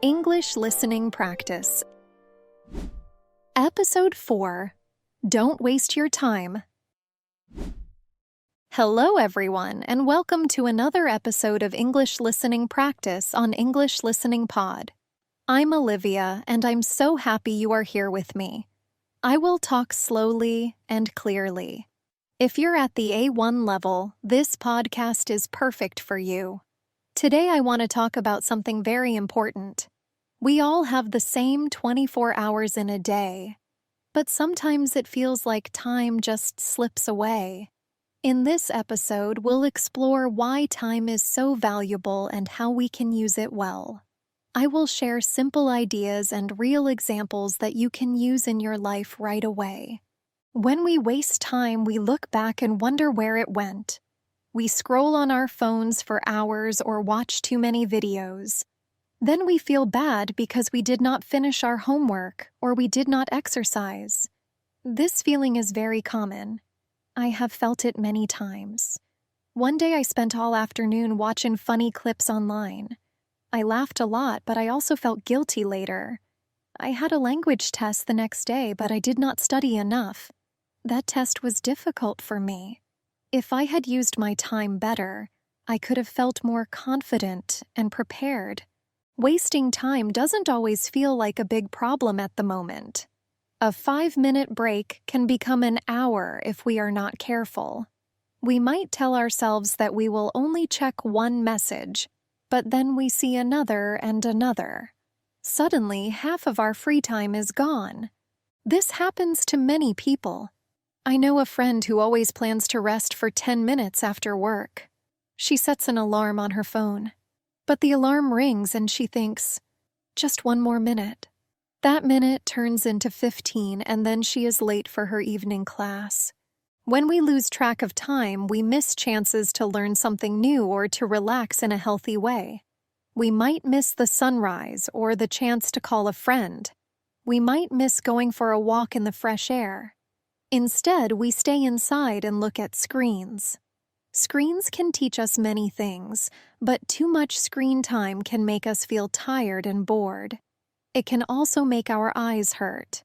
English Listening Practice. Episode 4. Don't Waste Your Time. Hello, everyone, and welcome to another episode of English Listening Practice on English Listening Pod. I'm Olivia, and I'm so happy you are here with me. I will talk slowly and clearly. If you're at the A1 level, this podcast is perfect for you. Today I want to talk about something very important. We all have the same 24 hours in a day, but sometimes it feels like time just slips away. In this episode, we'll explore why time is so valuable and how we can use it well. I will share simple ideas and real examples that you can use in your life right away. When we waste time, we look back and wonder where it went. We scroll on our phones for hours or watch too many videos. Then we feel bad because we did not finish our homework or we did not exercise. This feeling is very common. I have felt it many times. One day I spent all afternoon watching funny clips online. I laughed a lot, but I also felt guilty later. I had a language test the next day, but I did not study enough. That test was difficult for me. If I had used my time better, I could have felt more confident and prepared. Wasting time doesn't always feel like a big problem at the moment. A 5-minute break can become an hour if we are not careful. We might tell ourselves that we will only check one message, but then we see another and another. Suddenly, half of our free time is gone. This happens to many people. I know a friend who always plans to rest for 10 minutes after work. She sets an alarm on her phone. But the alarm rings and she thinks, just one more minute. That minute turns into 15 and then she is late for her evening class. When we lose track of time, we miss chances to learn something new or to relax in a healthy way. We might miss the sunrise or the chance to call a friend. We might miss going for a walk in the fresh air. Instead, we stay inside and look at screens. Screens can teach us many things, but too much screen time can make us feel tired and bored. It can also make our eyes hurt.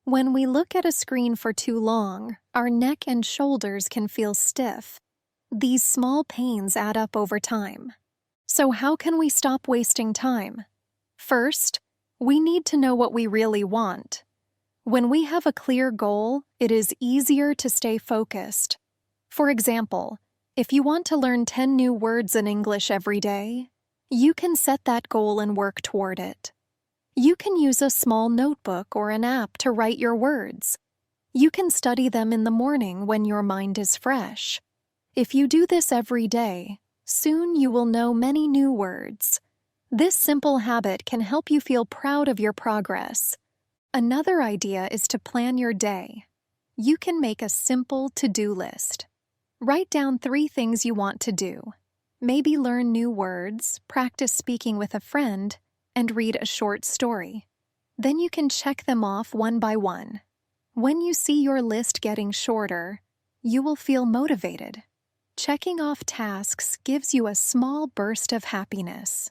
When we look at a screen for too long, our neck and shoulders can feel stiff. These small pains add up over time. So how can we stop wasting time? First, we need to know what we really want. When we have a clear goal, it is easier to stay focused. For example, if you want to learn 10 new words in English every day, you can set that goal and work toward it. You can use a small notebook or an app to write your words. You can study them in the morning when your mind is fresh. If you do this every day, soon you will know many new words. This simple habit can help you feel proud of your progress. Another idea is to plan your day. You can make a simple to-do list. Write down 3 things you want to do. Maybe learn new words, practice speaking with a friend, and read a short story. Then you can check them off one by one. When you see your list getting shorter, you will feel motivated. Checking off tasks gives you a small burst of happiness.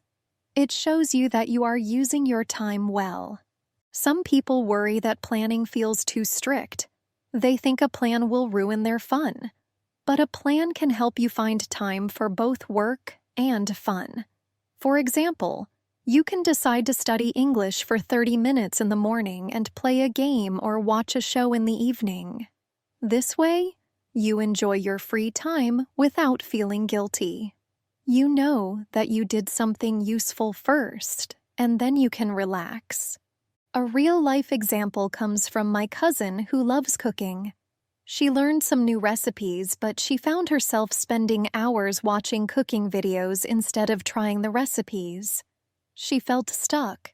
It shows you that you are using your time well. Some people worry that planning feels too strict. They think a plan will ruin their fun. But a plan can help you find time for both work and fun. For example, you can decide to study English for 30 minutes in the morning and play a game or watch a show in the evening. This way, you enjoy your free time without feeling guilty. You know that you did something useful first, and then you can relax. A real-life example comes from my cousin who loves cooking. She learned some new recipes, but she found herself spending hours watching cooking videos instead of trying the recipes. She felt stuck.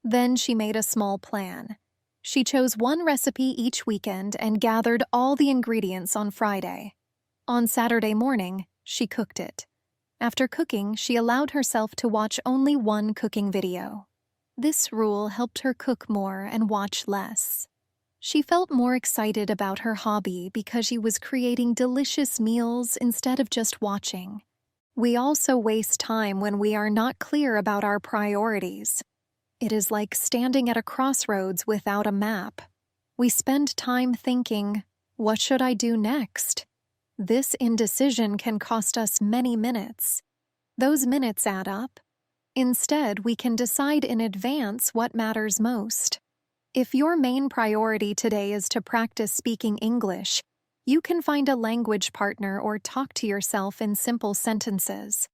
Then she made a small plan. She chose one recipe each weekend and gathered all the ingredients on Friday. On Saturday morning, she cooked it. After cooking, she allowed herself to watch only one cooking video. This rule helped her cook more and watch less. She felt more excited about her hobby because she was creating delicious meals instead of just watching. We also waste time when we are not clear about our priorities. It is like standing at a crossroads without a map. We spend time thinking, what should I do next? This indecision can cost us many minutes. Those minutes add up. Instead, we can decide in advance what matters most. If your main priority today is to practice speaking English, you can find a language partner or talk to yourself in simple sentences.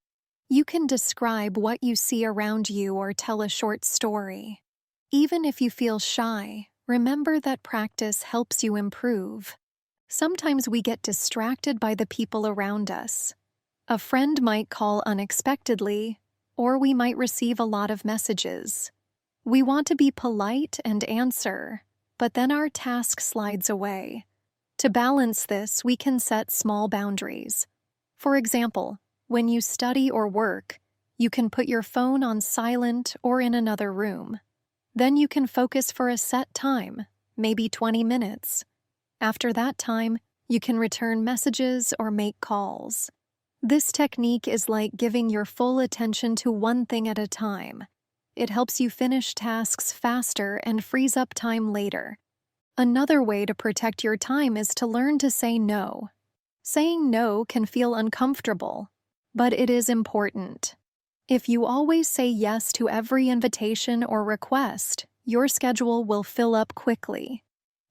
You can describe what you see around you or tell a short story. Even if you feel shy, remember that practice helps you improve. Sometimes we get distracted by the people around us. A friend might call unexpectedly, or we might receive a lot of messages. We want to be polite and answer, but then our task slides away. To balance this, we can set small boundaries. For example, when you study or work, you can put your phone on silent or in another room. Then you can focus for a set time, maybe 20 minutes. After that time, you can return messages or make calls. This technique is like giving your full attention to one thing at a time. It helps you finish tasks faster and frees up time later. Another way to protect your time is to learn to say no. Saying no can feel uncomfortable, but it is important. If you always say yes to every invitation or request, your schedule will fill up quickly.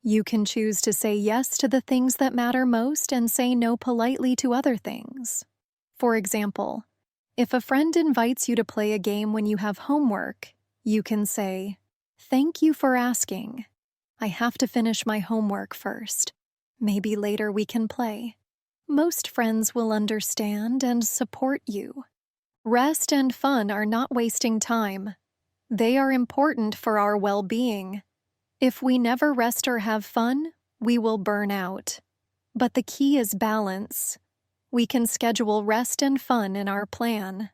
You can choose to say yes to the things that matter most and say no politely to other things. For example, if a friend invites you to play a game when you have homework, you can say, "Thank you for asking. I have to finish my homework first. Maybe later we can play." Most friends will understand and support you. Rest and fun are not wasting time. They are important for our well-being. If we never rest or have fun, we will burn out. But the key is balance. We can schedule rest and fun in our plan.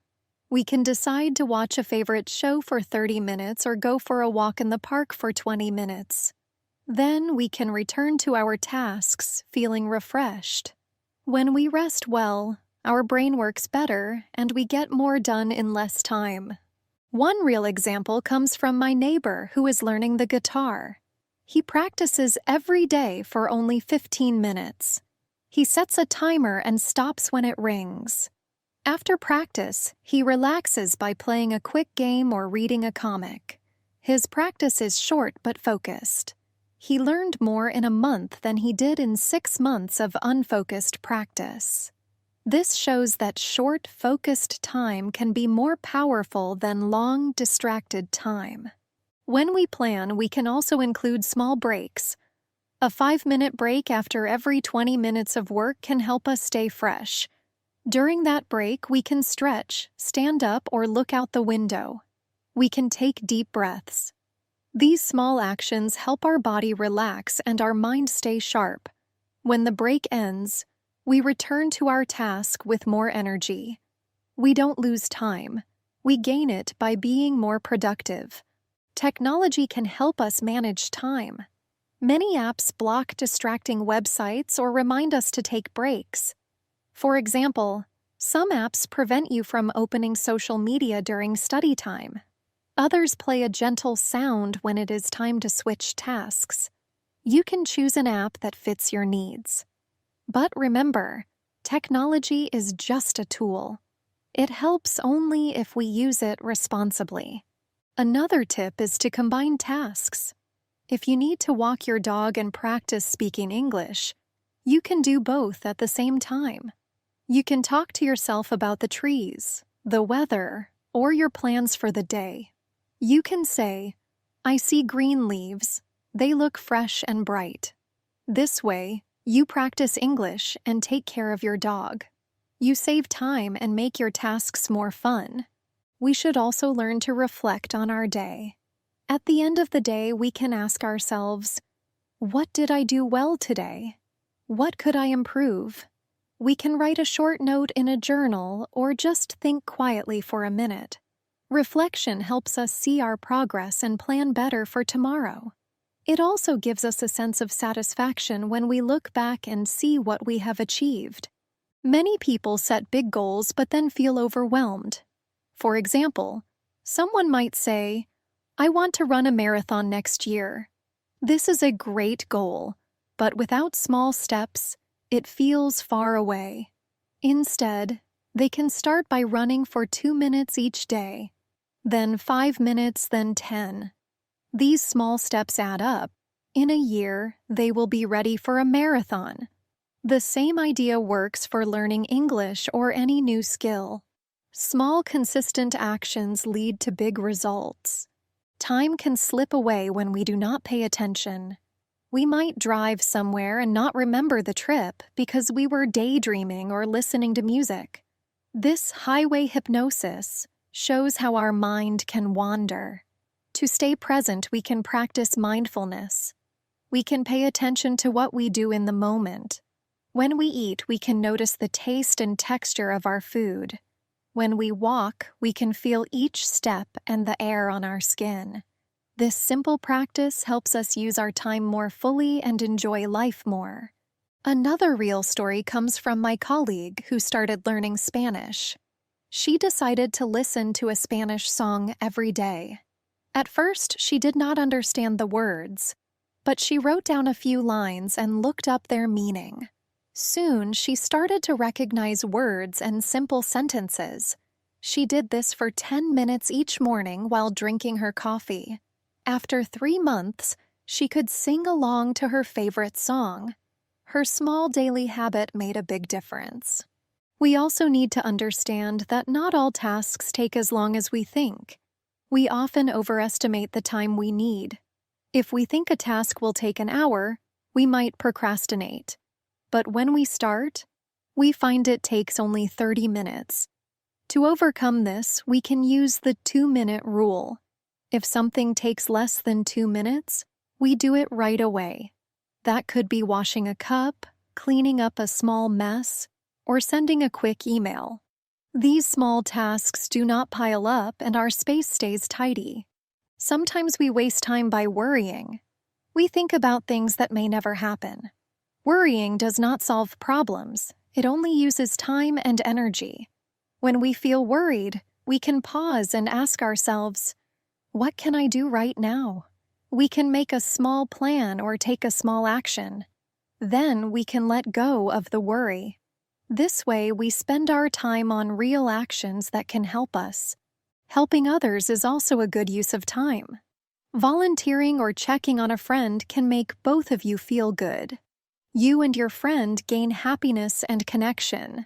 We can decide to watch a favorite show for 30 minutes or go for a walk in the park for 20 minutes. Then we can return to our tasks feeling refreshed. When we rest well, our brain works better and we get more done in less time. One real example comes from my neighbor who is learning the guitar. He practices every day for only 15 minutes. He sets a timer and stops when it rings. After practice, he relaxes by playing a quick game or reading a comic. His practice is short but focused. He learned more in a month than he did in 6 months of unfocused practice. This shows that short, focused time can be more powerful than long, distracted time. When we plan, we can also include small breaks. A 5-minute break after every 20 minutes of work can help us stay fresh. During that break, we can stretch, stand up, or look out the window. We can take deep breaths. These small actions help our body relax and our mind stay sharp. When the break ends, we return to our task with more energy. We don't lose time. We gain it by being more productive. Technology can help us manage time. Many apps block distracting websites or remind us to take breaks. For example, some apps prevent you from opening social media during study time. Others play a gentle sound when it is time to switch tasks. You can choose an app that fits your needs. But remember, technology is just a tool. It helps only if we use it responsibly. Another tip is to combine tasks. If you need to walk your dog and practice speaking English, you can do both at the same time. You can talk to yourself about the trees, the weather, or your plans for the day. You can say, "I see green leaves. They look fresh and bright." This way, you practice English and take care of your dog. You save time and make your tasks more fun. We should also learn to reflect on our day. At the end of the day, we can ask ourselves, what did I do well today? What could I improve? We can write a short note in a journal or just think quietly for a minute. Reflection helps us see our progress and plan better for tomorrow. It also gives us a sense of satisfaction when we look back and see what we have achieved. Many people set big goals but then feel overwhelmed. For example, someone might say, I want to run a marathon next year. This is a great goal, but without small steps, it feels far away. Instead, they can start by running for 2 minutes each day, then 5 minutes, then 10. These small steps add up. In a year, they will be ready for a marathon. The same idea works for learning English or any new skill. Small, consistent actions lead to big results. Time can slip away when we do not pay attention. We might drive somewhere and not remember the trip because we were daydreaming or listening to music. This highway hypnosis shows how our mind can wander. To stay present, we can practice mindfulness. We can pay attention to what we do in the moment. When we eat, we can notice the taste and texture of our food. When we walk, we can feel each step and the air on our skin. This simple practice helps us use our time more fully and enjoy life more. Another real story comes from my colleague who started learning Spanish. She decided to listen to a Spanish song every day. At first, she did not understand the words, but she wrote down a few lines and looked up their meaning. Soon, she started to recognize words and simple sentences. She did this for 10 minutes each morning while drinking her coffee. After 3 months, she could sing along to her favorite song. Her small daily habit made a big difference. We also need to understand that not all tasks take as long as we think. We often overestimate the time we need. If we think a task will take an hour, we might procrastinate. But when we start, we find it takes only 30 minutes. To overcome this, we can use the 2-minute rule. If something takes less than 2 minutes, we do it right away. That could be washing a cup, cleaning up a small mess, or sending a quick email. These small tasks do not pile up and our space stays tidy. Sometimes we waste time by worrying. We think about things that may never happen. Worrying does not solve problems. It only uses time and energy. When we feel worried, we can pause and ask ourselves, what can I do right now? We can make a small plan or take a small action. Then we can let go of the worry. This way, we spend our time on real actions that can help us. Helping others is also a good use of time. Volunteering or checking on a friend can make both of you feel good. You and your friend gain happiness and connection.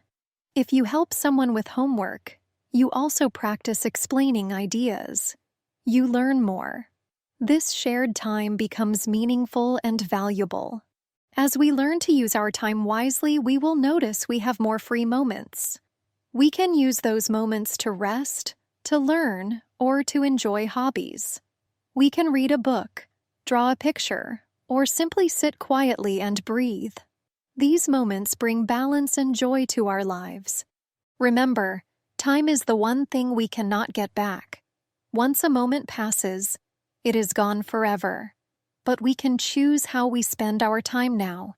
If you help someone with homework, you also practice explaining ideas. You learn more. This shared time becomes meaningful and valuable. As we learn to use our time wisely, we will notice we have more free moments. We can use those moments to rest, to learn, or to enjoy hobbies. We can read a book, draw a picture, or simply sit quietly and breathe. These moments bring balance and joy to our lives. Remember, time is the one thing we cannot get back. Once a moment passes, it is gone forever. But we can choose how we spend our time now.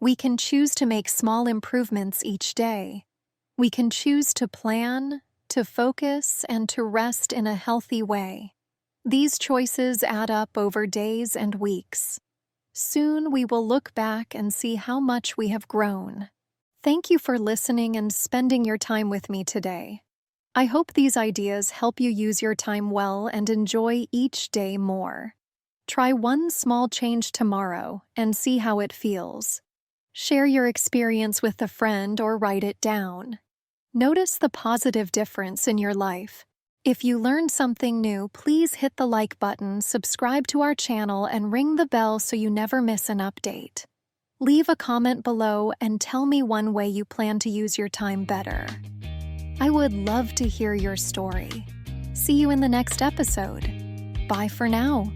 We can choose to make small improvements each day. We can choose to plan, to focus, and to rest in a healthy way. These choices add up over days and weeks. Soon we will look back and see how much we have grown. Thank you for listening and spending your time with me today. I hope these ideas help you use your time well and enjoy each day more. Try one small change tomorrow and see how it feels. Share your experience with a friend or write it down. Notice the positive difference in your life. If you learned something new, please hit the like button, subscribe to our channel, and ring the bell so you never miss an update. Leave a comment below and tell me one way you plan to use your time better. I would love to hear your story. See you in the next episode. Bye for now.